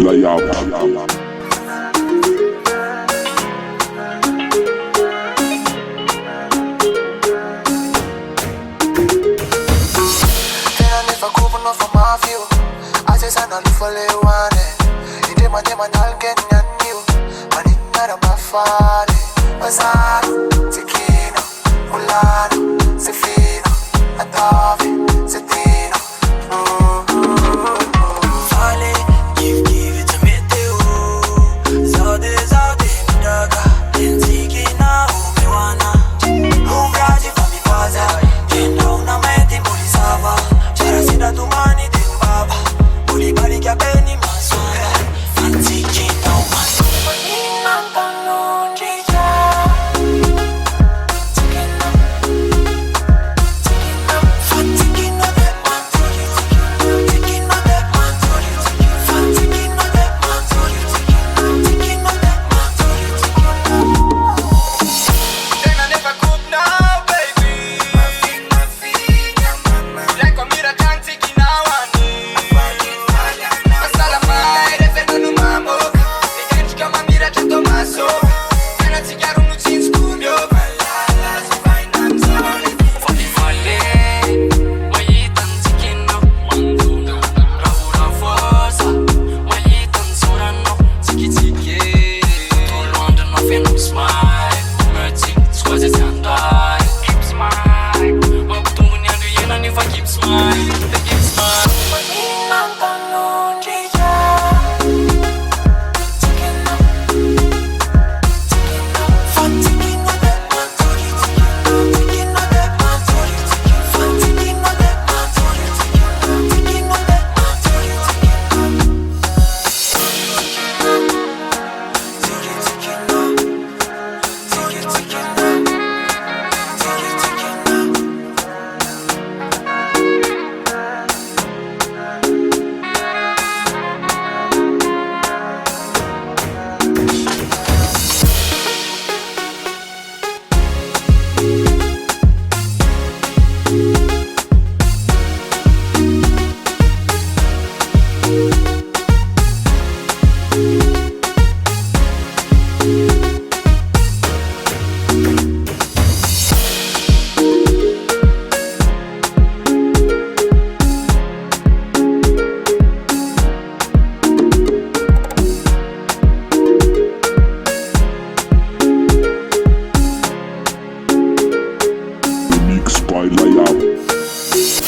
Lyap. Sana lufolewane Idema tema nalgen nyanyu Maninara mafale Mazano, Tsiky, Mulano, Sefino Atavi, Setino Fale, give it to me too Zode, midaga Tsiky na umewana Ukaji fami kwaza Jenda unameti mulisava Chara sida tumani din baba Bali kya beni masura Tsiky na umasu Inantano njija Tsiky na Tsiky na de mansuri Tsiky na de mansuri Tsiky na de mansuri Tsiky na de mansuri Then I never cook now baby My feet Like a mira can Tsiky now Mixed by Lyap.